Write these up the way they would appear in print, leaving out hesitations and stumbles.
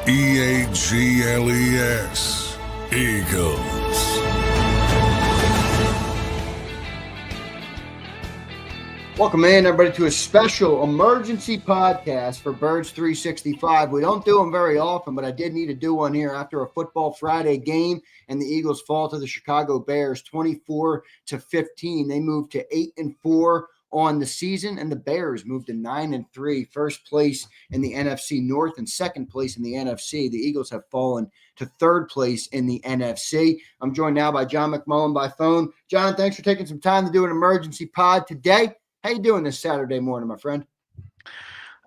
Eagles. Eagles. Welcome in, everybody, to a special emergency podcast for Birds 365. We don't do them very often, but I did need to do one here after a Football Friday game, and the Eagles fall to the Chicago Bears 24-15. They moved to 8-4 on the season, and the Bears moved to 9-3, first place in the NFC North and second place in the NFC. The Eagles have fallen to third place in the NFC. I'm joined now by John McMullen by phone. John, thanks for taking some time to do an emergency pod today. How you doing this Saturday morning, my friend?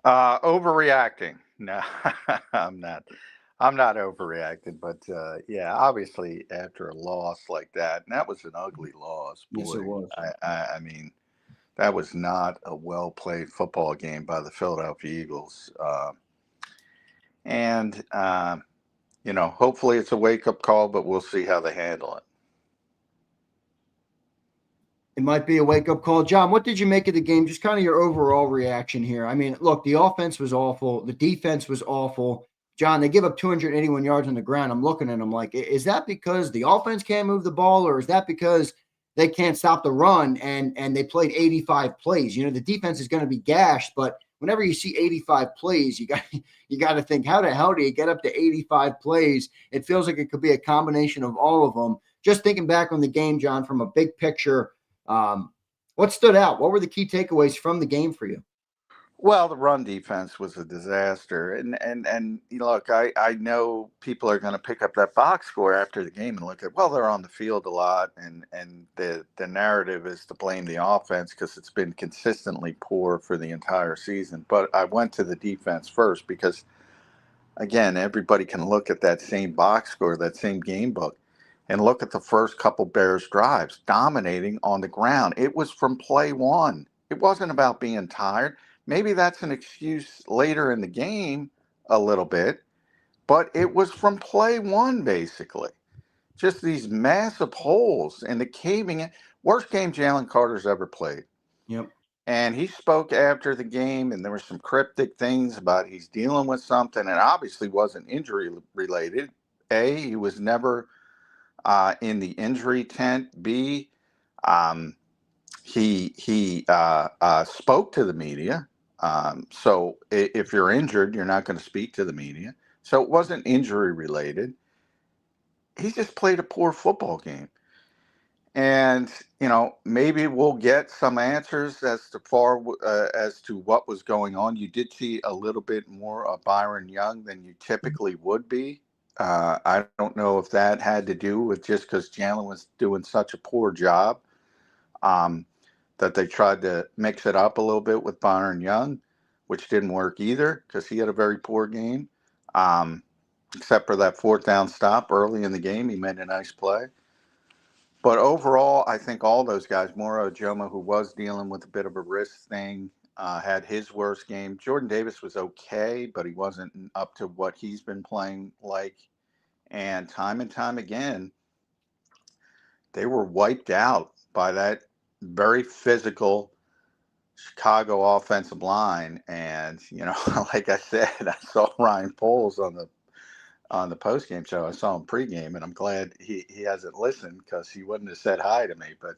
Overreacting. No, I'm not. I'm not overreacting, but yeah, obviously after a loss like that, and that was an ugly loss. Boy, Yes, it was. I mean, that was not a well-played football game by the Philadelphia Eagles. And hopefully it's a wake-up call, but we'll see how they handle it. It might be a wake-up call. John, what did you make of the game? Just kind of your overall reaction here. I mean, look, the offense was awful. The defense was awful. John, they give up 281 yards on the ground. I'm looking at them like, is that because the offense can't move the ball, or is that because they can't stop the run and they played 85 plays? You know, the defense is going to be gashed, but whenever you see 85 plays, you got to think, how the hell do you get up to 85 plays? It feels like it could be a combination of all of them. Just thinking back on the game, John, from a big picture, what stood out? What were the key takeaways from the game for you? Well, the run defense was a disaster, and look, I know people are going to pick up that box score after the game and look at, well, they're on the field a lot, and the narrative is to blame the offense because it's been consistently poor for the entire season. But I went to the defense first because, again, everybody can look at that same box score, that same game book, and look at the first couple Bears drives, dominating on the ground. It was from play one. It wasn't about being tired. Maybe that's an excuse later in the game a little bit, but it was from play one, basically. Just these massive holes and the caving in. Worst game Jalen Carter's ever played. Yep. And he spoke after the game, and there were some cryptic things about he's dealing with something, and obviously wasn't injury related. A, he was never in the injury tent. B, he spoke to the media. So if you're injured, you're not going to speak to the media. So it wasn't injury related. He just played a poor football game. And, maybe we'll get some answers as to what was going on. You did see a little bit more of Byron Young than you typically would be. I don't know if that had to do with just because Jalen was doing such a poor job. That they tried to mix it up a little bit with Byron Young, which didn't work either because he had a very poor game. Except for that fourth down stop early in the game. He made a nice play. But overall, I think all those guys, Moro Ojomo, who was dealing with a bit of a wrist thing, had his worst game. Jordan Davis was okay, but he wasn't up to what he's been playing like. And time again, they were wiped out by that very physical Chicago offensive line. And, like I said, I saw Ryan Poles on the postgame show. I saw him pregame, and I'm glad he hasn't listened because he wouldn't have said hi to me. But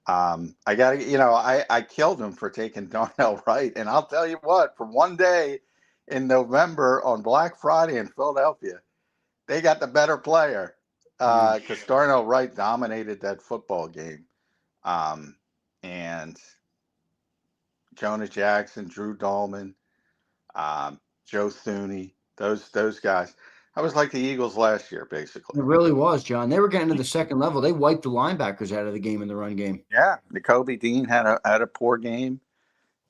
I got to, I killed him for taking Darnell Wright. And I'll tell you what, for one day in November on Black Friday in Philadelphia, they got the better player because Darnell Wright dominated that football game. And Jonah Jackson, Drew Dahlman, Joe Thuney, those guys. I was like the Eagles last year, basically. It really was, John. They were getting to the second level. They wiped the linebackers out of the game in the run game. Yeah, N'Kobe Dean had a poor game.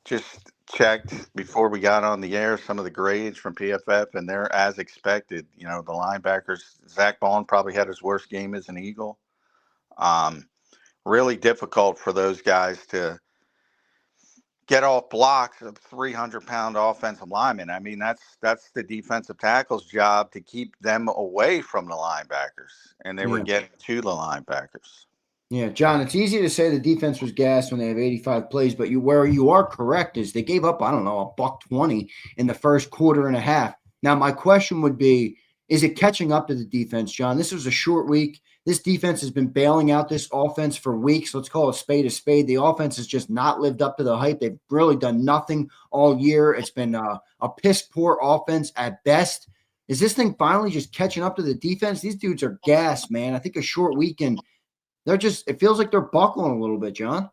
Just checked before we got on the air some of the grades from PFF, and they're as expected. The linebackers, Zach Bond probably had his worst game as an Eagle. Really difficult for those guys to get off blocks of 300-pound offensive linemen. I mean, that's the defensive tackle's job to keep them away from the linebackers, and they were getting to the linebackers. Yeah, John, it's easy to say the defense was gassed when they have 85 plays, but where you are correct is they gave up, I don't know, $120 in the first quarter and a half. Now, my question would be, is it catching up to the defense, John? This was a short week. This defense has been bailing out this offense for weeks. Let's call a spade a spade. The offense has just not lived up to the hype. They've really done nothing all year. It's been a piss poor offense at best. Is this thing finally just catching up to the defense? These dudes are gassed, man. I think a short week and it feels like they're buckling a little bit, John.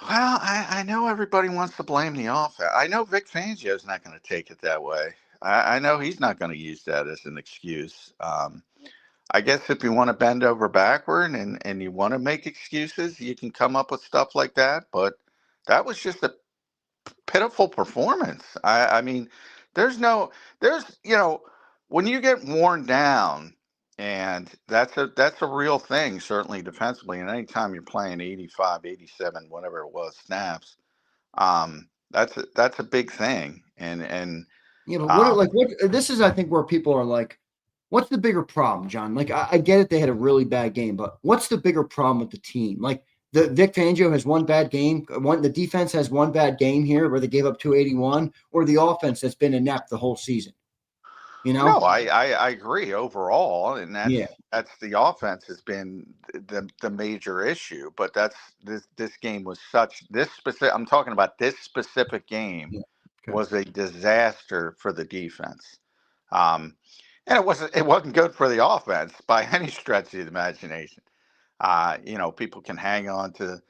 Well, I know everybody wants to blame the offense. I know Vic Fangio's not going to take it that way. I know he's not going to use that as an excuse. I guess if you want to bend over backward and you want to make excuses, you can come up with stuff like that. But that was just a pitiful performance. I mean, there's, when you get worn down, and that's a real thing, certainly defensively. And anytime you're playing 85, 87, whatever it was, snaps, that's a big thing. And Yeah, but what this is, I think, where people are like, what's the bigger problem, John? Like, I get it, they had a really bad game, but what's the bigger problem with the team? Like, the Vic Fangio has one bad game. The defense has one bad game here where they gave up 281, or the offense that's been inept the whole season. No, I agree overall, and Yeah. that's the offense has been the major issue. But this game was this specific. I'm talking about this specific game was a disaster for the defense, and it wasn't good for the offense by any stretch of the imagination. People can hang on to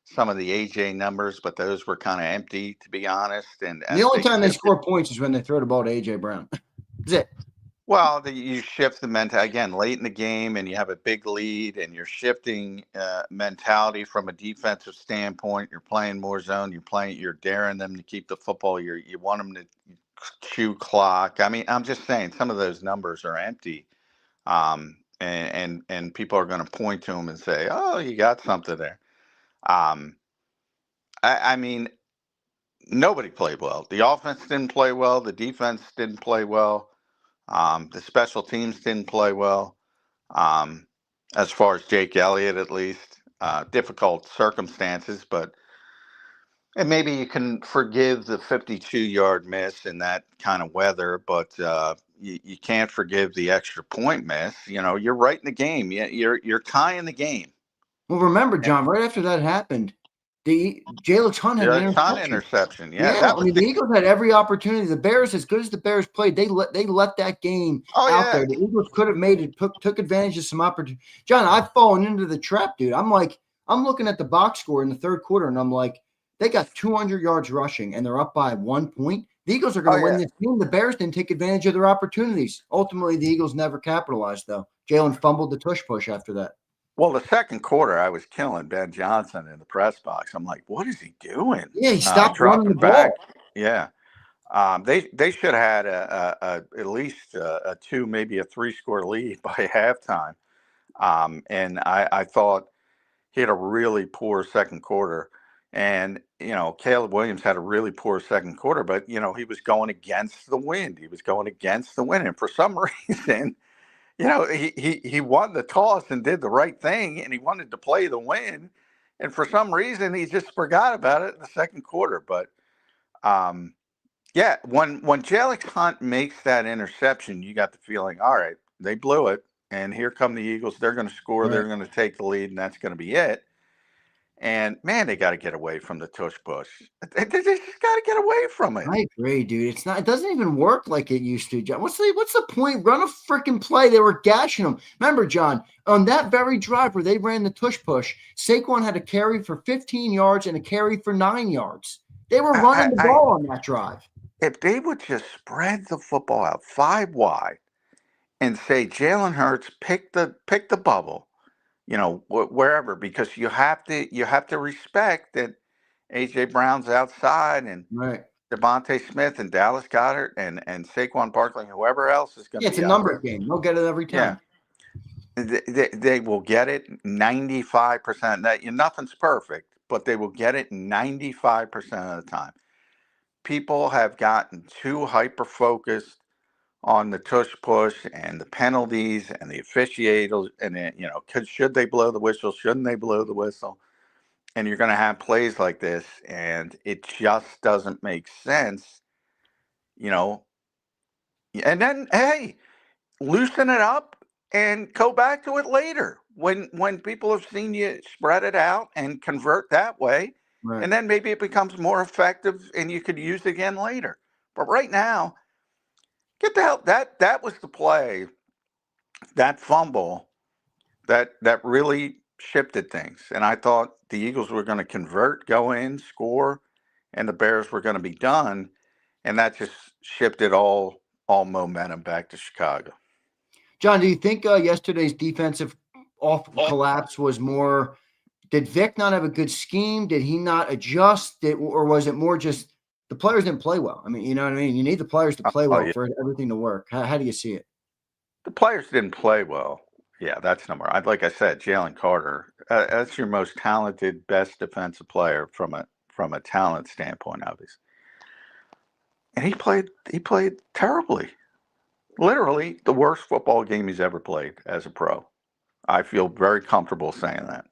some of the AJ numbers, but those were kind of empty, to be honest. And the only time they score points is when they throw the ball to AJ Brown. That's it. Well, you shift the mentality again late in the game, and you have a big lead, and you're shifting mentality from a defensive standpoint. You're playing more zone. You're daring them to keep the football. You want them to chew clock. I mean, I'm just saying some of those numbers are empty, and people are going to point to them and say, "Oh, you got something there." I mean, nobody played well. The offense didn't play well. The defense didn't play well. The special teams didn't play well, as far as Jake Elliott, at least. Difficult circumstances, and maybe you can forgive the 52-yard miss in that kind of weather, but you can't forgive the extra point miss. You're right in the game. You're tying the game. Well, remember, John, right after that happened, Jalen Hunt had an interception. Yeah, I mean, the Eagles had every opportunity. The Bears, as good as the Bears played, they let that game out there. The Eagles could have made it, took advantage of some opportunity. John, I've fallen into the trap, dude. I'm looking at the box score in the third quarter, and I'm like, they got 200 yards rushing, and they're up by 1 point. The Eagles are going to win this game. The Bears didn't take advantage of their opportunities. Ultimately, the Eagles never capitalized, though. Jalen fumbled the tush push after that. Well, the second quarter, I was killing Ben Johnson in the press box. I'm like, what is he doing? Yeah, he stopped running the ball. Yeah. They should have had at least a 2, maybe a 3-score lead by halftime. And I thought he had a really poor second quarter. And, Caleb Williams had a really poor second quarter, but, he was going against the wind. And for some reason, he won the toss and did the right thing, and he wanted to play the win. And for some reason, he just forgot about it in the second quarter. But, when Jalen Hunt makes that interception, you got the feeling, all right, they blew it, and here come the Eagles. They're going to score. Right. They're going to take the lead, and that's going to be it. And, man, they got to get away from the tush push. They just got to get away from it. I agree, dude. It doesn't even work like it used to, John. What's the point? Run a freaking play. They were gashing them. Remember, John, on that very drive where they ran the tush push, Saquon had a carry for 15 yards and a carry for 9 yards. They were running the ball on that drive. If they would just spread the football out 5 wide and say, Jalen Hurts, pick the bubble, wherever, because you have to respect that AJ Brown's outside and right. Devontae Smith and Dallas Goedert and Saquon Barkley and whoever else is going to be. It's a number game. They'll get it every time. Yeah. They will get it 95%. That nothing's perfect, but they will get it 95% of the time. People have gotten too hyper focused on the tush push and the penalties and the officiators, and then, should they blow the whistle? Shouldn't they blow the whistle? And you're going to have plays like this, and it just doesn't make sense, And then, hey, loosen it up and go back to it later when people have seen you spread it out and convert that way. Right. And then maybe it becomes more effective and you could use it again later. But right now, get the hell that was the play, that fumble that really shifted things. And I thought the Eagles were going to convert, go in, score, and the Bears were going to be done. And that just shifted all momentum back to Chicago. John, do you think yesterday's defensive collapse was more? Did Vic not have a good scheme? Did he not adjust? Or was it more just the players didn't play well? I mean, you know what I mean? You need the players to play well Yeah. for everything to work. How do you see it? The players didn't play well. Yeah, that's number. Like I said, Jalen Carter. That's your most talented, best defensive player from a talent standpoint, obviously. And he played terribly. Literally the worst football game he's ever played as a pro. I feel very comfortable saying that.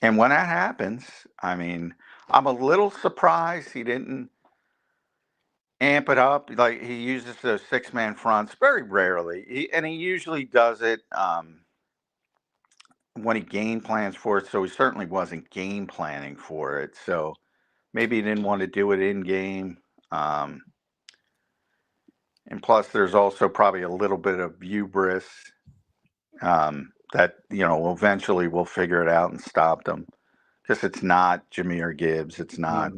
And when that happens, I mean, I'm a little surprised he didn't amp it up. Like he uses those 6-man fronts very rarely, and he usually does it when he game plans for it. So he certainly wasn't game planning for it. So maybe he didn't want to do it in game. And plus, there's also probably a little bit of hubris that eventually we'll figure it out and stop them. Because it's not Jahmyr Gibbs. It's not.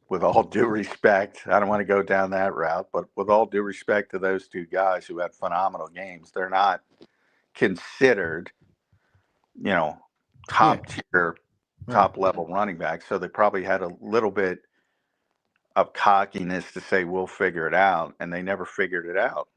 With all due respect, I don't want to go down that route, but with all due respect to those two guys who had phenomenal games, they're not considered, top tier, top level running backs. So they probably had a little bit of cockiness to say, we'll figure it out. And they never figured it out.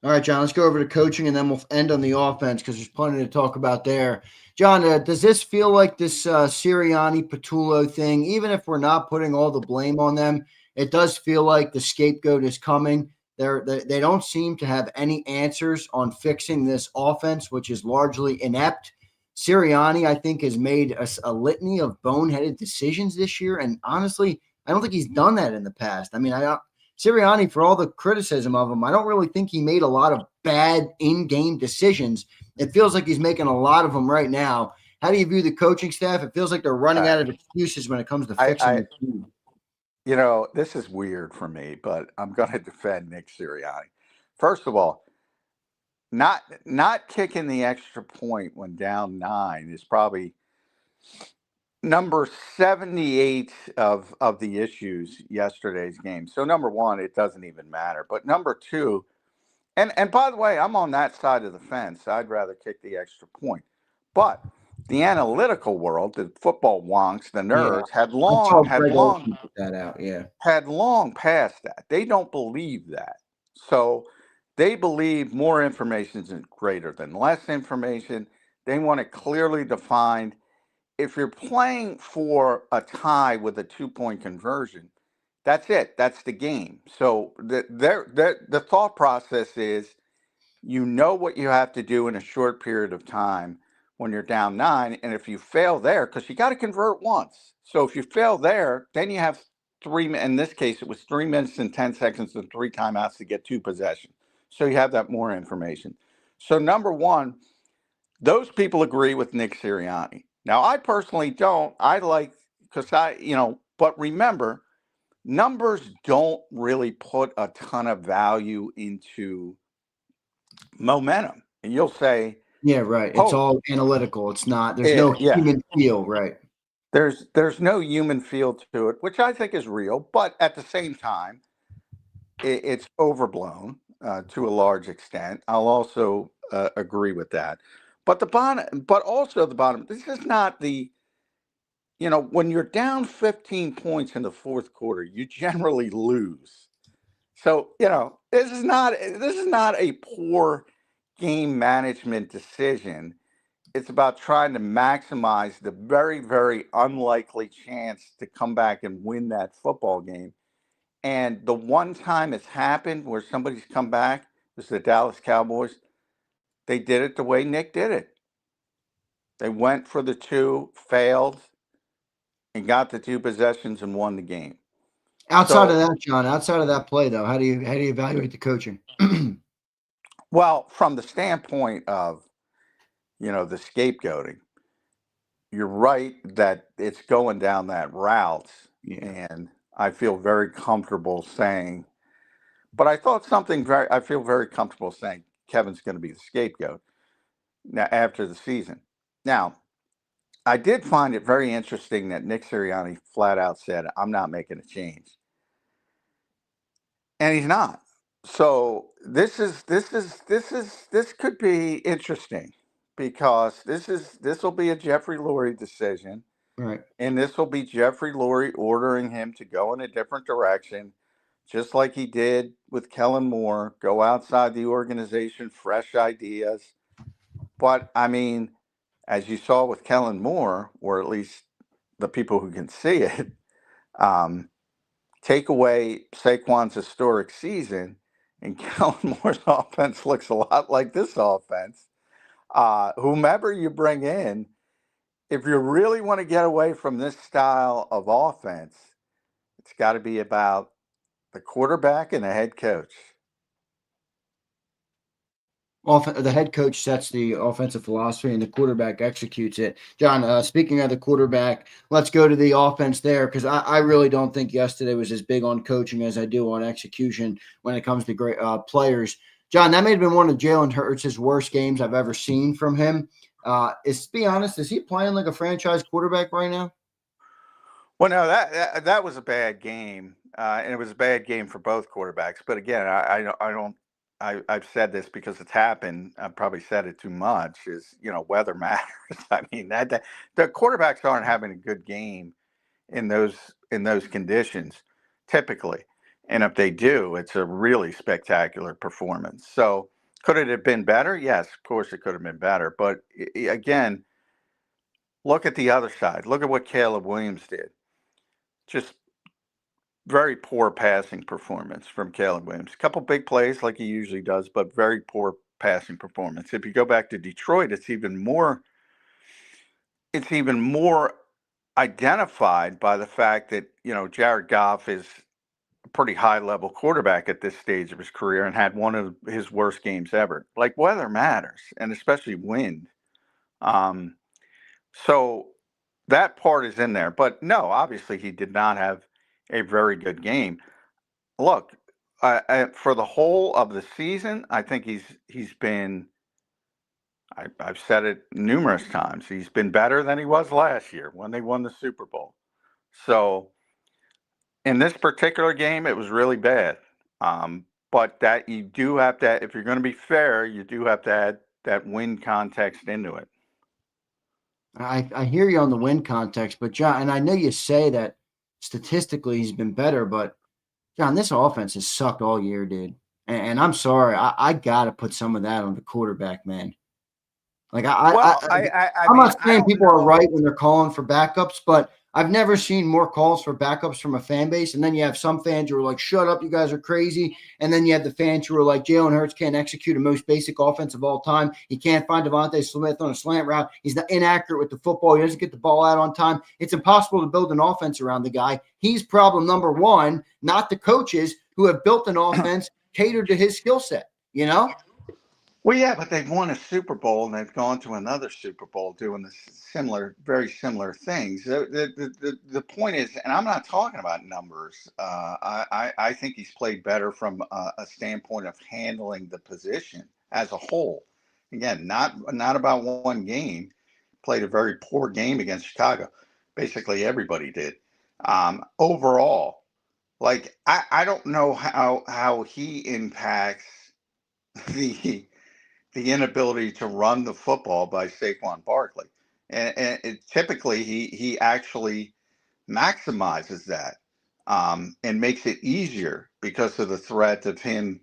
All right, John, let's go over to coaching and then we'll end on the offense because there's plenty to talk about there. John, does this feel like this Sirianni-Patullo thing, even if we're not putting all the blame on them, it does feel like the scapegoat is coming. They don't seem to have any answers on fixing this offense, which is largely inept. Sirianni, I think, has made a litany of boneheaded decisions this year, and honestly, I don't think he's done that in the past. I mean, Sirianni, for all the criticism of him, I don't really think he made a lot of bad in-game decisions. It feels like he's making a lot of them right now. How do you view the coaching staff? It feels like they're running out of excuses when it comes to fixing the team. This is weird for me, but I'm going to defend Nick Sirianni. First of all, not kicking the extra point when down 9 is probably number 78 of the issues yesterday's game. So number 1, it doesn't even matter. But number 2, and by the way, I'm on that side of the fence. I'd rather kick the extra point. But the analytical world, the football wonks, the nerds had long put that out. Yeah, had long passed that. They don't believe that. So they believe more information is greater than less information. They want it clearly defined. If you're playing for a tie with a 2-point conversion, that's it. That's the game. So the thought process is, what you have to do in a short period of time when you're down 9. And if you fail there, because you got to convert once. So if you fail there, then you have in this case, it was 3 minutes and 10 seconds and 3 timeouts to get 2 possessions. So you have that more information. So number 1, those people agree with Nick Sirianni. Now, I personally don't. But remember, numbers don't really put a ton of value into momentum. And you'll say, yeah, right. It's all analytical. It's not, there's no human feel, right? There's no human feel to it, which I think is real. But at the same time, it's overblown to a large extent. I'll also agree with that. But also the bottom, this is not when you're down 15 points in the fourth quarter, you generally lose. So, this is not a poor game management decision. It's about trying to maximize the very, very unlikely chance to come back and win that football game. And the one time it's happened where somebody's come back was the Dallas Cowboys. They did it the way Nick did it. They went for the 2, failed, and got the 2 possessions and won the game. Outside of So, that, John, outside of that play though, how do you evaluate the coaching? well, from the standpoint of, the scapegoating, you're right that it's going down that route. Yeah. And I feel very comfortable saying, but I feel very comfortable saying Kevin's going to be the scapegoat now after the season. Now, I did find it very interesting that Nick Sirianni flat out said, I'm not making a change. And he's not. So this could be interesting because this will be a Jeffrey Lurie decision, Right. and this will be Jeffrey Lurie ordering him to go in a different direction, just like he did with Kellen Moore, go outside the organization, fresh ideas. But I mean, as you saw with Kellen Moore, or at least the people who can see it, um, take away Saquon's historic season, and Kellen Moore's offense looks a lot like this offense. Whomever you bring in, if you really want to get away from this style of offense, it's got to be about the quarterback and the head coach. The head coach sets the offensive philosophy and the quarterback executes it. John, speaking of the quarterback, let's go to the offense there because I really don't think yesterday was as big on coaching as I do on execution when it comes to great players. John, that may have been one of Jalen Hurts' worst games I've ever seen from him. To be honest, is he playing like a franchise quarterback right now? Well, no, that was a bad game, and it was a bad game for both quarterbacks. But again, I don't. I've said this because it's happened. I've probably said it too much. Is weather matters. I mean that the quarterbacks aren't having a good game in those conditions typically, and if they do, it's a really spectacular performance. So could it have been better? Yes, of course it could have been better. But again, look at the other side. Look at what Caleb Williams did. Just very poor passing performance from Caleb Williams. A couple big plays like he usually does, but very poor passing performance. If you go back to Detroit, it's even more identified by the fact that, Jared Goff is a pretty high level quarterback at this stage of his career and had one of his worst games ever. Like weather matters, and especially wind. Um, so that part is in there. But no, obviously he did not have a very good game. Look, for the whole of the season, I think he's been. I've said it numerous times. He's been better than he was last year when they won the Super Bowl. So in this particular game, it was really bad. But that you do have to, if you're going to be fair, you do have to add that win context into it. I hear you on the win context, but John, and I know you say that statistically he's been better, but John, this offense has sucked all year, dude. And I'm sorry, I got to put some of that on the quarterback, man. Like Well, I I'm mean, not I saying don't people are know. right when they're calling for backups, but I've never seen more calls for backups from a fan base. And then you have some fans who are like, "Shut up, you guys are crazy." And then you have the fans who are like, "Jalen Hurts can't execute a most basic offense of all time. He can't find Devontae Smith on a slant route. He's not inaccurate with the football. He doesn't get the ball out on time. It's impossible to build an offense around the guy. He's problem number one, not the coaches who have built an offense catered to his skill set." You know? Well, yeah, but they've won a Super Bowl and they've gone to another Super Bowl doing the very similar things. The point is, and I'm not talking about numbers. I think he's played better from a standpoint of handling the position as a whole. Again, not about one game. Played a very poor game against Chicago. Basically, everybody did. Overall, like I don't know how he impacts the the inability to run the football by Saquon Barkley. And typically he actually maximizes that and makes it easier because of the threat of him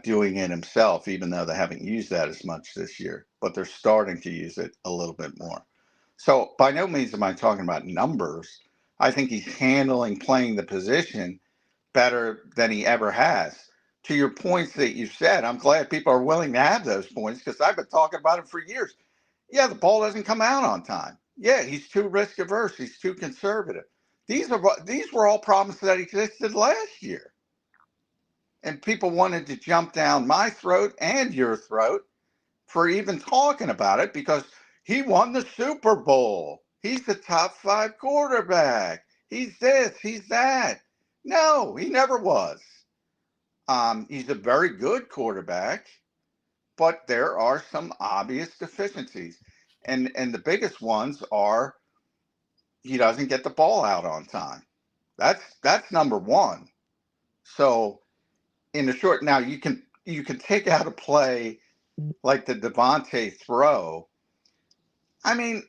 doing it himself, even though they haven't used that as much this year, but they're starting to use it a little bit more. So by no means am I talking about numbers. I think he's handling playing the position better than he ever has. To your points that you said, I'm glad people are willing to have those points because I've been talking about it for years. Yeah, the ball doesn't come out on time. Yeah, he's too risk averse. He's too conservative. These were all problems that existed last year, and people wanted to jump down my throat and your throat for even talking about it because he won the Super Bowl. He's the top 5 quarterback. He's this, he's that. No, he never was. He's a very good quarterback, but there are some obvious deficiencies. And the biggest ones are he doesn't get the ball out on time. That's number one. So in the short, now you can take out a play like the Devontae throw. I mean,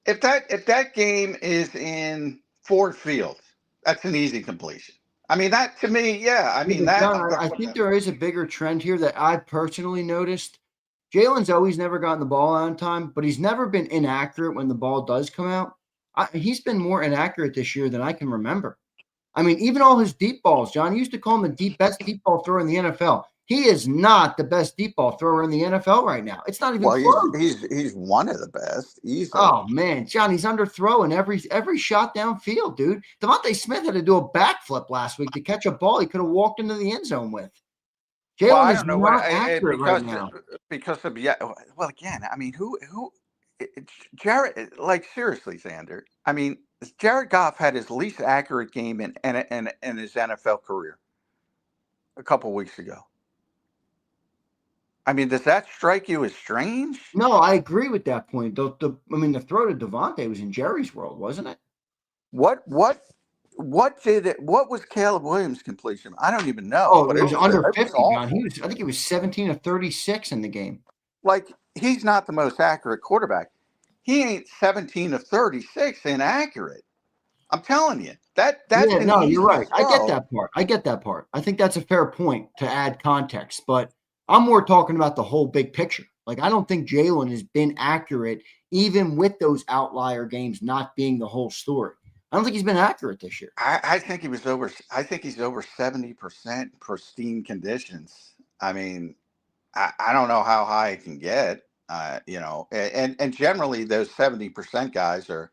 if that game is in Ford Field, that's an easy completion. I mean, that to me, yeah. I mean, that John, I think there is a bigger trend here that I've personally noticed. Jalen's always never gotten the ball out on time, but he's never been inaccurate when the ball does come out. He's been more inaccurate this year than I can remember. I mean, even all his deep balls, John, he used to call him the best deep ball thrower in the NFL. He is not the best deep ball thrower in the NFL right now. It's not even close. He's one of the best. Oh man, John, he's underthrowing every shot downfield, dude. Devontae Smith had to do a backflip last week to catch a ball he could have walked into the end zone with. Jalen is not accurate right now because of Well, again, I mean, who Jared? Like seriously, Zander. I mean, Jared Goff had his least accurate game in his NFL career a couple weeks ago. I mean, does that strike you as strange? No, I agree with that point. The throw to Devontae was in Jerry's world, wasn't it? What was Caleb Williams' completion? I don't even know. Oh, it was under 50, John. I think he was 17 of 36 in the game. Like, he's not the most accurate quarterback. He ain't 17 of 36 inaccurate. I'm telling you. That's you're right. I get that part. I think that's a fair point to add context, but I'm more talking about the whole big picture. Like, I don't think Jalen has been accurate, even with those outlier games not being the whole story. I don't think he's been accurate this year. I think he was over. I think he's over 70% pristine conditions. I mean, I don't know how high it can get. And generally those 70% guys are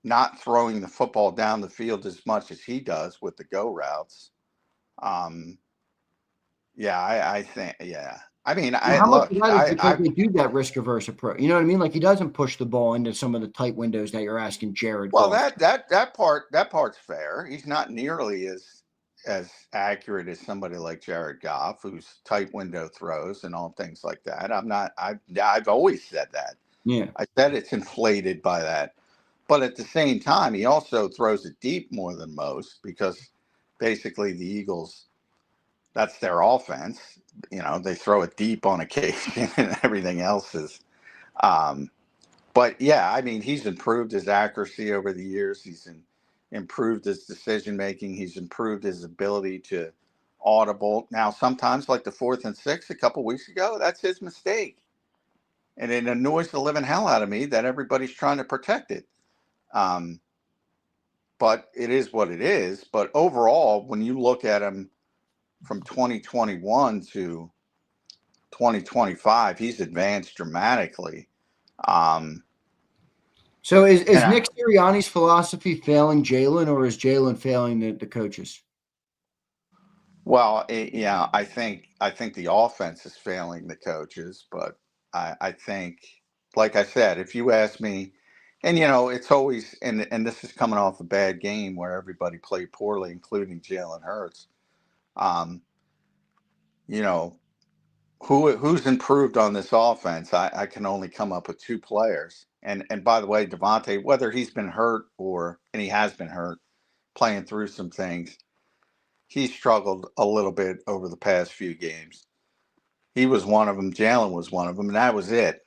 not throwing the football down the field as much as he does with the go routes. I think. Yeah. I mean, how much of that is because they do that risk averse approach? You know what I mean? Like, he doesn't push the ball into some of the tight windows that you're asking Jared. Well, that part's fair. He's not nearly as accurate as somebody like Jared Goff, who's tight window throws and all things like that. I've always said that. Yeah, I said it's inflated by that, but at the same time, he also throws it deep more than most because basically the Eagles, that's their offense. They throw it deep on occasion and everything else is. But yeah, I mean, he's improved his accuracy over the years. He's improved his decision making. He's improved his ability to audible. Now, sometimes like the 4th and 6th a couple weeks ago, that's his mistake. And it annoys the living hell out of me that everybody's trying to protect it. But it is what it is. But overall, when you look at him from 2021 to 2025, he's advanced dramatically. So is Nick Sirianni's philosophy failing Jalen, or is Jalen failing the coaches? Well, I think the offense is failing the coaches, but I think, like I said, if you ask me, and it's always, and this is coming off a bad game where everybody played poorly, including Jalen Hurts. Who's improved on this offense? I can only come up with 2 players. And by the way, Devontae, whether he's been hurt and he has been hurt, playing through some things, he struggled a little bit over the past few games. He was one of them. Jalen was one of them, and that was it.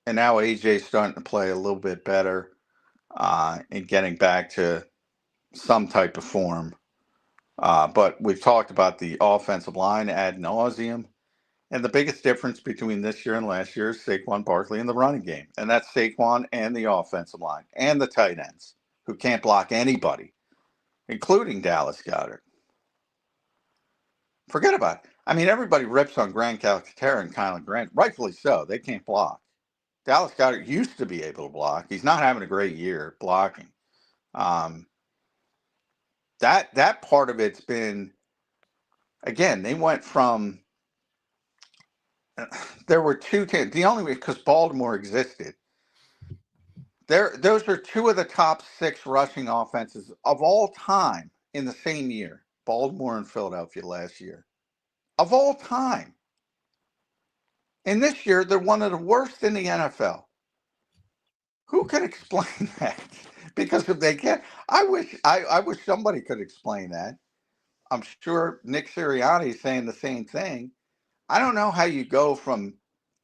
And now AJ's starting to play a little bit better and getting back to some type of form. But we've talked about the offensive line ad nauseum. And the biggest difference between this year and last year is Saquon Barkley in the running game. And that's Saquon and the offensive line and the tight ends who can't block anybody, including Dallas Goedert. Forget about it. I mean, everybody rips on Grant Calcaterra and Kylan Grant. Rightfully so. They can't block. Dallas Goedert used to be able to block. He's not having a great year blocking. Um, that part of it's been, again, they went from, there were two teams, the only way, because Baltimore existed. Those are two of the top 6 rushing offenses of all time in the same year. Baltimore and Philadelphia last year. Of all time. And this year, they're one of the worst in the NFL. Who can explain that? Because if they can't, I wish somebody could explain that. I'm sure Nick Sirianni is saying the same thing. I don't know how you go from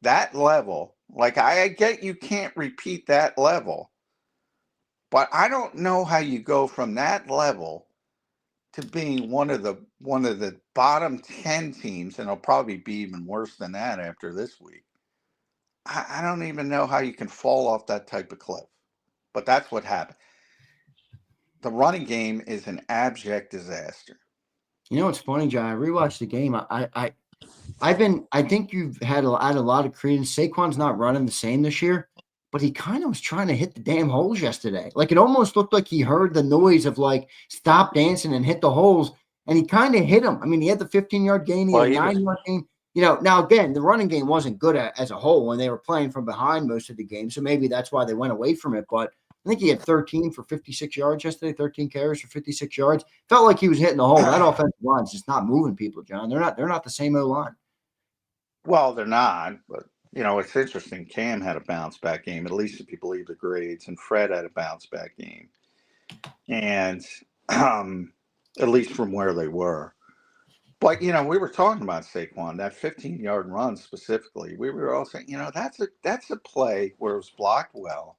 that level. Like, I get you can't repeat that level, but I don't know how you go from that level to being one of the bottom 10 teams, and it'll probably be even worse than that after this week. I don't even know how you can fall off that type of cliff, but that's what happened. The running game is an abject disaster. You know what's funny, John? I rewatched the game. I think you've had a lot of credence. Saquon's not running the same this year, but he kind of was trying to hit the damn holes yesterday. Like, it almost looked like he heard the noise of, like, stop dancing and hit the holes, and he kind of hit them. I mean, he had the 15-yard gain, he Well, had a he was 9-yard gain. Now again, the running game wasn't good as a whole, and they were playing from behind most of the game, so maybe that's why they went away from it. But I think he had 13 for 56 yards yesterday, 13 carries for 56 yards. Felt like he was hitting the hole. That offensive line's just not moving people, John. They're not the same O-line. Well, they're not, but it's interesting. Cam had a bounce back game, at least if you believe the grades, and Fred had a bounce back game, and at least from where they were. But we were talking about Saquon, that 15-yard run specifically. We were all saying, that's a play where it was blocked well,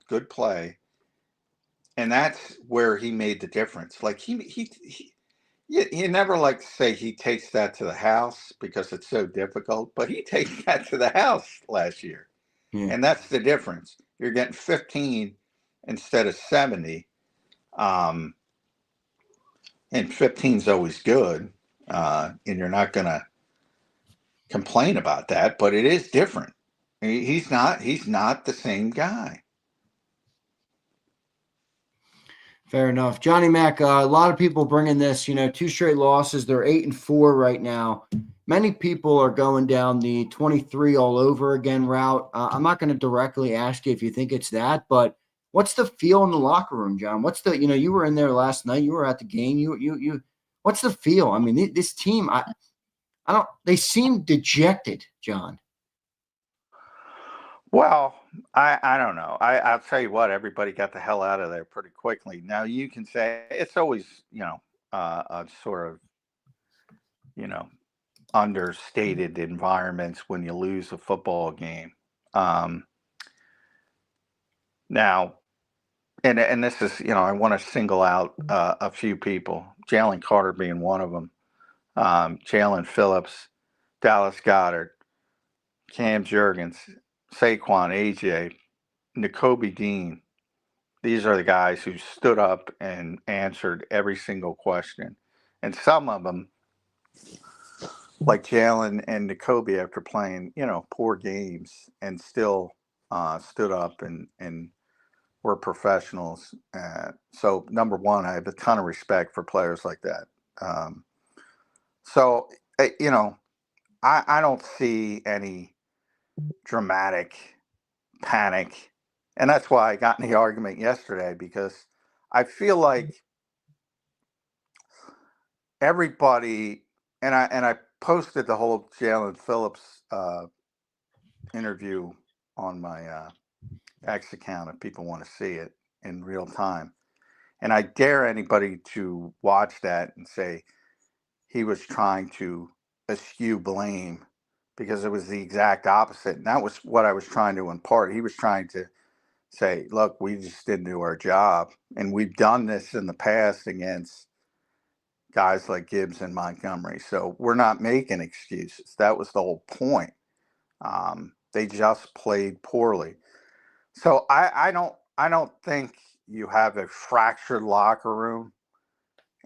good play, and that's where he made the difference. Like you never like to say he takes that to the house because it's so difficult, but he takes that to the house last year. Yeah. And that's the difference. You're getting 15 instead of 70. And 15 is always good. And you're not going to complain about that, but it is different. He's not the same guy. Fair enough. Johnny Mac, a lot of people bringing this, 2 straight losses. They're 8-4 right now. Many people are going down the 23 all over again route. I'm not going to directly ask you if you think it's that, but what's the feel in the locker room, John? What's the, you were in there last night. You were at the game. What's the feel? I mean, this team, they seem dejected, John. Well, I don't know. I'll tell you what, everybody got the hell out of there pretty quickly. Now, you can say it's always, a sort of, understated environments when you lose a football game. Now, and this is, I want to single out a few people, Jalen Carter being one of them, Jalen Phillips, Dallas Goedert, Cam Jurgens, Saquon, AJ, N'Kobe Dean. These are the guys who stood up and answered every single question. And some of them, like Jalen and N'Kobe, after playing, poor games, and still stood up and were professionals. So, number one, I have a ton of respect for players like that. So, I don't see any dramatic panic. And that's why I got in the argument yesterday, because I feel like everybody, and I posted the whole Jalen Phillips interview on my X account if people want to see it in real time. And I dare anybody to watch that and say he was trying to eschew blame, because it was the exact opposite. And that was what I was trying to impart. He was trying to say, look, we just didn't do our job. And we've done this in the past against guys like Gibbs and Montgomery. So we're not making excuses. That was the whole point. They just played poorly. So I don't think you have a fractured locker room.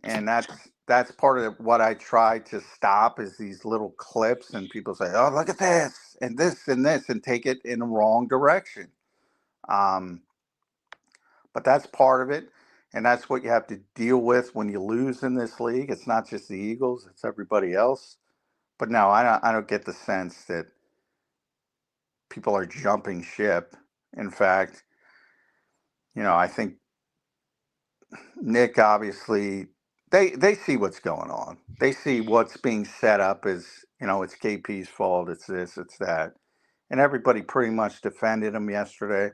And that's part of what I try to stop, is these little clips, and people say, oh, look at this and this and this, and take it in the wrong direction. But that's part of it. And that's what you have to deal with when you lose in this league. It's not just the Eagles, it's everybody else. But no, I don't get the sense that people are jumping ship. In fact, I think Nick obviously they see what's going on. They see what's being set up as, it's KP's fault, it's this, it's that. And everybody pretty much defended him yesterday.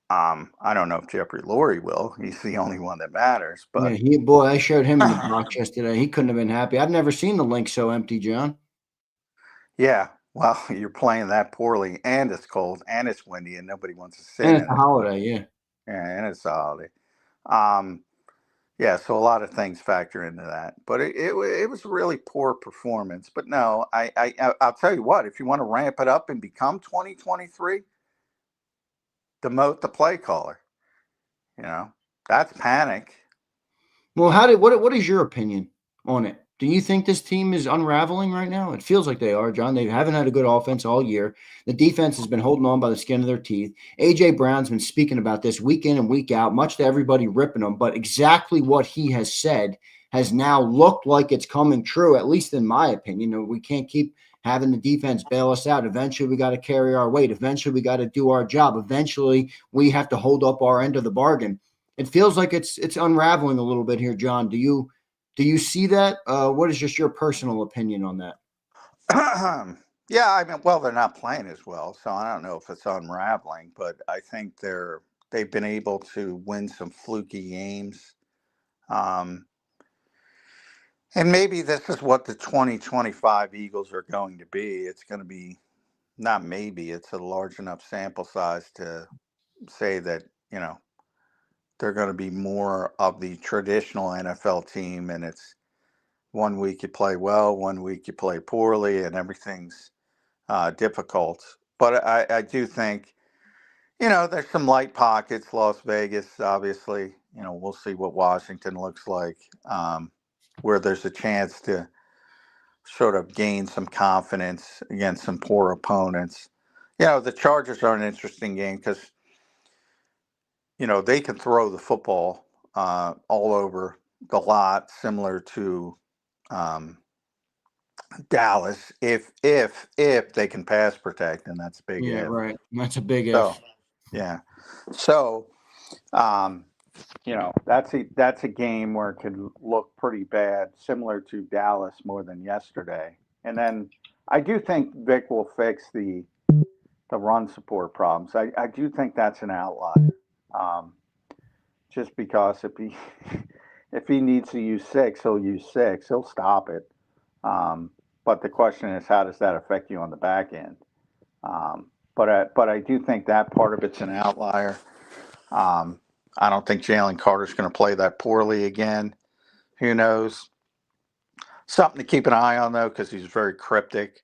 I don't know if Jeffrey Lurie will. He's the only one that matters. But Yeah, I showed him in the box yesterday. He couldn't have been happy. I've never seen the link so empty, John. yeah, well, you're playing that poorly, and it's cold, and it's windy, and nobody wants to sit And in it's a it. holiday, yeah. Yeah, and it's a holiday. Um, yeah, so a lot of things factor into that. But it was a really poor performance. But no, I'll tell you what, if you want to ramp it up and become 2023, demote the play caller. That's panic. Well, what is your opinion on it? Do you think this team is unraveling right now? It feels like they are, John. They haven't had a good offense all year. The defense has been holding on by the skin of their teeth. A.J. Brown's been speaking about this week in and week out, much to everybody ripping him. But exactly what he has said has now looked like it's coming true, at least in my opinion. We can't keep having the defense bail us out. Eventually, we got to carry our weight. Eventually, we got to do our job. Eventually, we have to hold up our end of the bargain. It feels like it's unraveling a little bit here, John. Do you see that? What is just your personal opinion on that? Yeah, I mean, well, they're not playing as well, so I don't know if it's unraveling, but I think they've been able to win some fluky games. Um, and maybe this is what the 2025 Eagles are going to be. It's going to be, not maybe, it's a large enough sample size to say that, they're going to be more of the traditional NFL team, and it's one week you play well, one week you play poorly, and everything's difficult. But I do think, there's some light pockets. Las Vegas, obviously, we'll see what Washington looks like, where there's a chance to sort of gain some confidence against some poor opponents. The Chargers are an interesting game because, they can throw the football all over the lot, similar to um, Dallas, if they can pass protect, and that's a big Yeah, if. right. That's a big So if. yeah, so um, that's a game where it could look pretty bad, similar to Dallas more than yesterday. And then I do think Vic will fix the run support problems. I do think that's an outlier. Just because if he if he needs to use six, he'll use six. He'll stop it. But the question is, how does that affect you on the back end? But I do think that part of it's an outlier. I don't think Jalen Carter's going to play that poorly again. Who knows? Something to keep an eye on though, because he's very cryptic.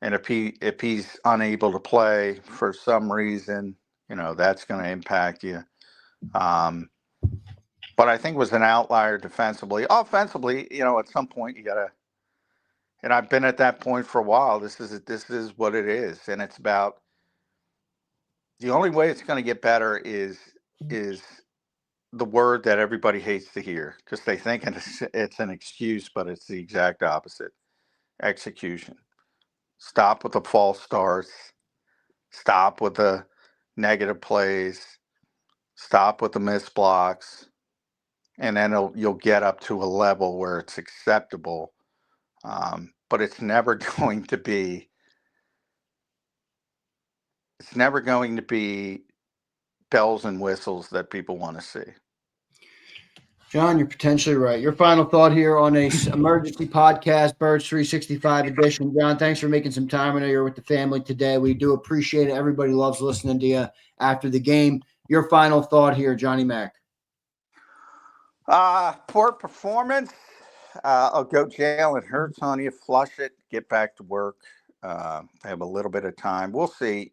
And if he's unable to play for some reason, that's going to impact you. But I think it was an outlier defensively. Offensively, at some point you got to. And I've been at that point for a while. This is what it is, and it's about the only way it's going to get better is the word that everybody hates to hear because they think it's an excuse, but it's the exact opposite. Execution. Stop with the false starts. Stop with the negative plays. Stop with the missed blocks, and then you'll get up to a level where it's acceptable. But it's never going to be. It's never going to be bells and whistles that people want to see. John, you're potentially right. Your final thought here on a emergency podcast, Birds 365 edition. John, thanks for making some time. I know you're with the family today. We do appreciate it. Everybody loves listening to you after the game. Your final thought here, Johnny Mac. Poor performance. I'll go Jalen Hurts on you. Flush it. Get back to work. Have a little bit of time. We'll see.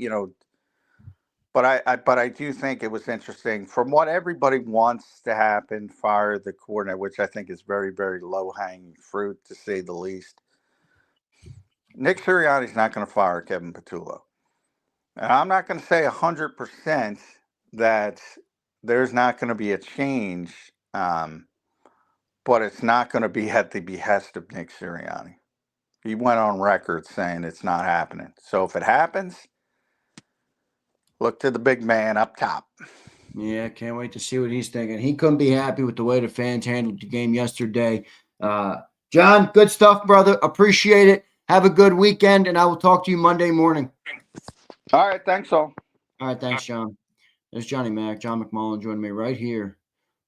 But I do think it was interesting. From what everybody wants to happen, fire the coordinator, which I think is very, very low hanging fruit to say the least. Nick Sirianni's not going to fire Kevin Patullo. And I'm not going to say 100% that there's not going to be a change, but it's not going to be at the behest of Nick Sirianni. He went on record saying it's not happening. So if it happens, look to the big man up top. Yeah, can't wait to see what he's thinking. He couldn't be happy with the way the fans handled the game yesterday. John, good stuff, brother. Appreciate it. Have a good weekend, and I will talk to you Monday morning. All right, thanks all. All right, thanks, John. There's Johnny Mac, John McMullen joining me right here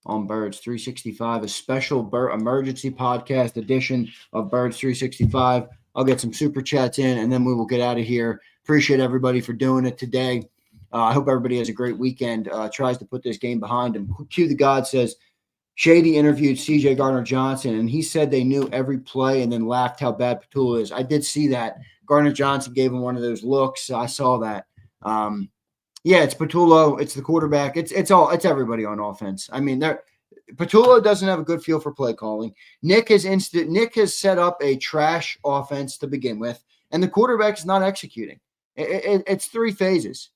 on Birds 365, a special emergency podcast edition of Birds 365. I'll get some super chats in, and then we will get out of here. Appreciate everybody for doing it today. I hope everybody has a great weekend. Tries to put this game behind him. Q the God says, Shady interviewed C.J. Gardner-Johnson, and he said they knew every play and then laughed how bad Petula is. I did see that. Gardner-Johnson gave him one of those looks. I saw that. Yeah, it's Petula. It's the quarterback. It's everybody on offense. I mean, Petula doesn't have a good feel for play calling. Nick has set up a trash offense to begin with, and the quarterback is not executing. It's three phases,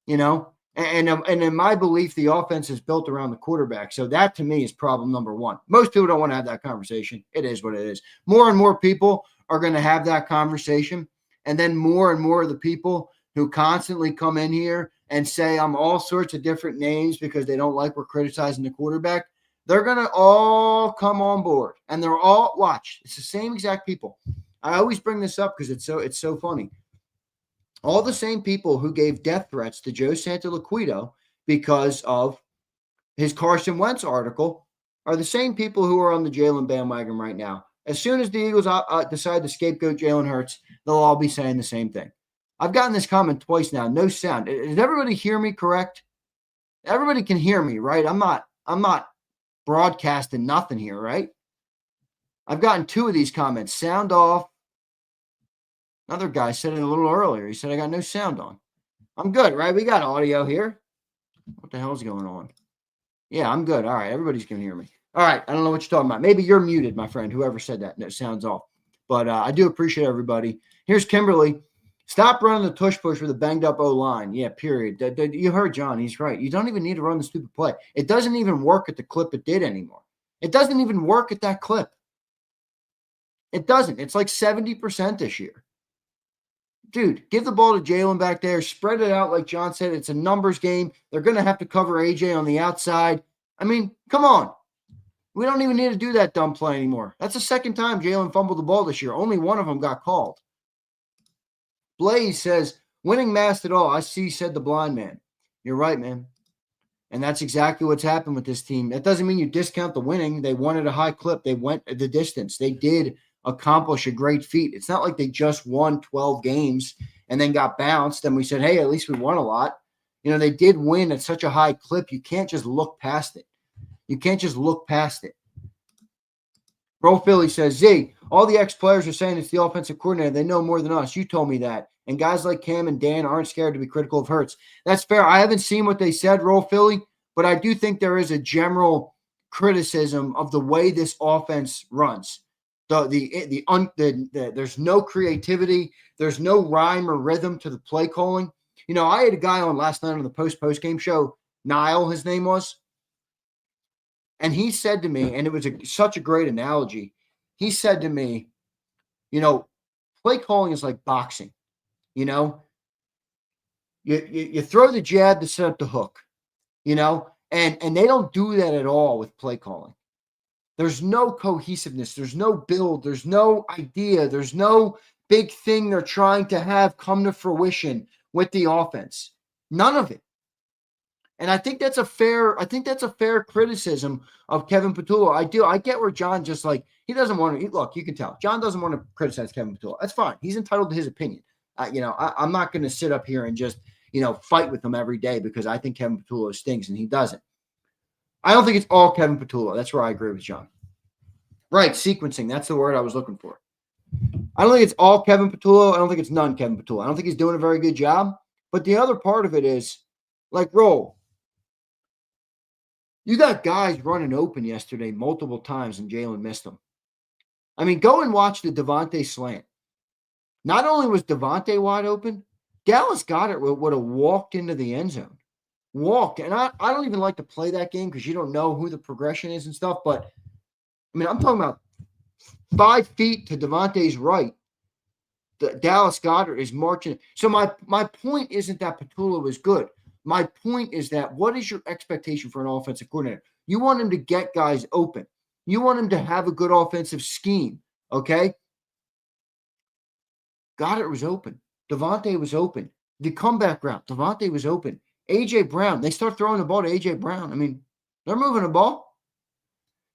you know. And in my belief, the offense is built around the quarterback. So that, to me, is problem number one. Most people don't want to have that conversation. It is what it is. More and more people are going to have that conversation. And then more and more of the people who constantly come in here and say I'm all sorts of different names because they don't like we're criticizing the quarterback, they're going to all come on board. And they're all, watch, it's the same exact people. I always bring this up because it's so funny. All the same people who gave death threats to Joe Santoliquito because of his Carson Wentz article are the same people who are on the Jalen bandwagon right now. As soon as the Eagles decide to scapegoat Jalen Hurts, they'll all be saying the same thing. I've gotten this comment twice now. No sound. Does everybody hear me correct? Everybody can hear me, right? I'm not broadcasting nothing here, right? I've gotten two of these comments. Sound off. Another guy said it a little earlier. He said, I got no sound on. I'm good, right? We got audio here. What the hell's going on? Yeah, I'm good. All right. Everybody's going to hear me. All right. I don't know what you're talking about. Maybe you're muted, my friend, whoever said that. No, sounds off. But I do appreciate everybody. Here's Kimberly. Stop running the tush push with a banged up O-line. Yeah, period. You heard John. He's right. You don't even need to run the stupid play. It doesn't even work at the clip it did anymore. It doesn't even work at that clip. It doesn't. It's like 70% this year. Dude, give the ball to Jalen back there. Spread it out like John said. It's a numbers game. They're going to have to cover AJ on the outside. I mean, come on. We don't even need to do that dumb play anymore. That's the second time Jalen fumbled the ball this year. Only one of them got called. Blaze says, winning masked it all. I see, said the blind man. You're right, man. And that's exactly what's happened with this team. That doesn't mean you discount the winning. They won at a high clip. They went the distance. They did accomplish a great feat. It's not like they just won 12 games and then got bounced and we said, hey, at least we won a lot. You know, they did win at such a high clip. You can't just look past it. You can't just look past it. Bro Philly says, Z, all the ex-players are saying it's the offensive coordinator. They know more than us. You told me that. And guys like Cam and Dan aren't scared to be critical of Hurts. That's fair. I haven't seen what they said, Roll Philly, but I do think there is a general criticism of the way this offense runs. There's no creativity. There's no rhyme or rhythm to the play calling. You know, I had a guy on last night on the post-game show, Niall, his name was. And he said to me, and it was such a great analogy. He said to me, you know, play calling is like boxing. You know, you throw the jab to set up the hook, you know, and they don't do that at all with play calling. There's no cohesiveness. There's no build. There's no idea. There's no big thing they're trying to have come to fruition with the offense. None of it. And I think that's a fair criticism of Kevin Petula. I get where John just like, he doesn't want to, look, you can tell. John doesn't want to criticize Kevin Petula. That's fine. He's entitled to his opinion. I'm not going to sit up here and just, fight with him every day because I think Kevin Petula stinks and he doesn't. I don't think it's all Kevin Petula. That's where I agree with John. Right, sequencing. That's the word I was looking for. I don't think it's all Kevin Petula. I don't think it's none Kevin Petula. I don't think he's doing a very good job. But the other part of it is, like, Roll, you got guys running open yesterday multiple times and Jalen missed them. I mean, go and watch the Devontae slant. Not only was Devontae wide open, Dallas Goedert would have walked into the end zone. Walked. And I don't even like to play that game because you don't know who the progression is and stuff. But, I mean, I'm talking about 5 feet to Devontae's right. Dallas Goedert is marching. So my point isn't that Petula was good. My point is that what is your expectation for an offensive coordinator? You want him to get guys open. You want him to have a good offensive scheme, okay? Goddard was open. Devontae was open. The comeback route, Devontae was open. A.J. Brown, they start throwing the ball to A.J. Brown. I mean, they're moving the ball.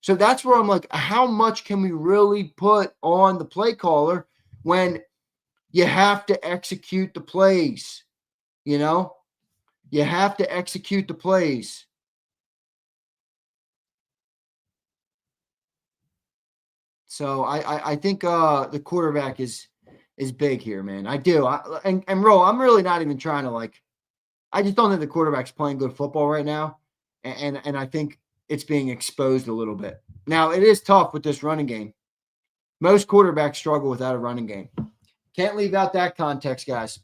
So that's where I'm like, how much can we really put on the play caller when you have to execute the plays? You know? You have to execute the plays. So I think the quarterback is big here, man. I do. And Ro, I'm really not even trying to I just don't think the quarterback's playing good football right now. And I think it's being exposed a little bit. Now, it is tough with this running game. Most quarterbacks struggle without a running game. Can't leave out that context, guys.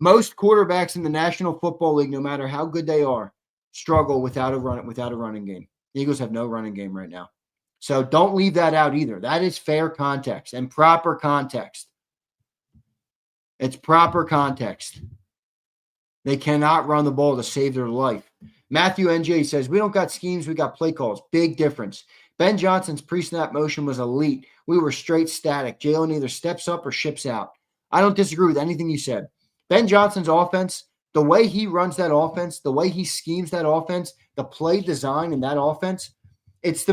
Most quarterbacks in the National Football League, no matter how good they are, struggle without a running game. The Eagles have no running game right now. So don't leave that out either. That is fair context and proper context. It's proper context. They cannot run the ball to save their life. Matthew NJ says, we don't got schemes, we got play calls. Big difference. Ben Johnson's pre-snap motion was elite. We were straight static. Jalen either steps up or ships out. I don't disagree with anything you said. Ben Johnson's offense, the way he runs that offense, the way he schemes that offense, the play design in that offense, it's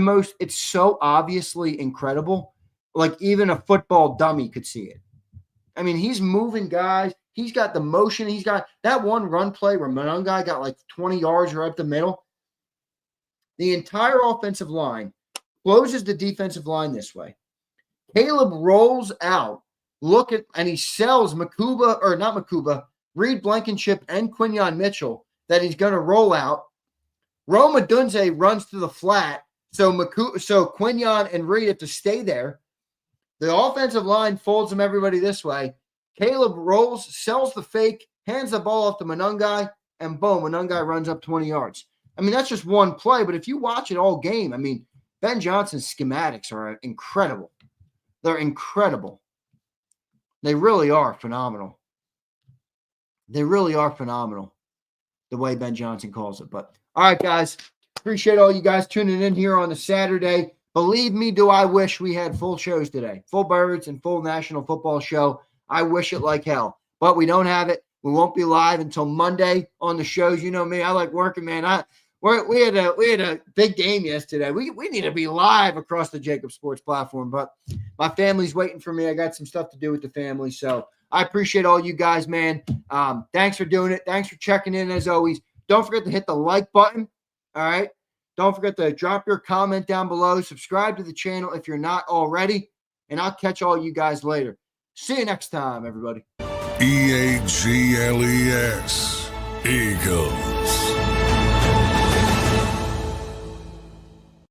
so obviously incredible. Like even a football dummy could see it. I mean, he's moving guys. He's got the motion. He's got that one run play where Monongai got 20 yards right up the middle. The entire offensive line closes the defensive line this way. Caleb rolls out. And he sells Reed Blankenship and Quinyon Mitchell that he's going to roll out. Rome Odunze runs to the flat. So Quinyon and Reed have to stay there. The offensive line folds them everybody this way. Caleb rolls, sells the fake, hands the ball off to Monongai, and boom, Monongai runs up 20 yards. I mean, that's just one play, but if you watch it all game, I mean, Ben Johnson's schematics are incredible. They're incredible. They really are phenomenal. They really are phenomenal, the way Ben Johnson calls it. But, all right, guys, appreciate all you guys tuning in here on a Saturday. Believe me, do I wish we had full shows today. Full Birds and full National Football Show. I wish it like hell. But we don't have it. We won't be live until Monday on the shows. You know me. I like working, man. We had a big game yesterday. We need to be live across the JAKIB Sports platform. But my family's waiting for me. I got some stuff to do with the family. So I appreciate all you guys, man. Thanks for doing it. Thanks for checking in as always. Don't forget to hit the like button. All right. Don't forget to drop your comment down below. Subscribe to the channel if you're not already. And I'll catch all you guys later. See you next time, everybody. EAGLES. Eagles.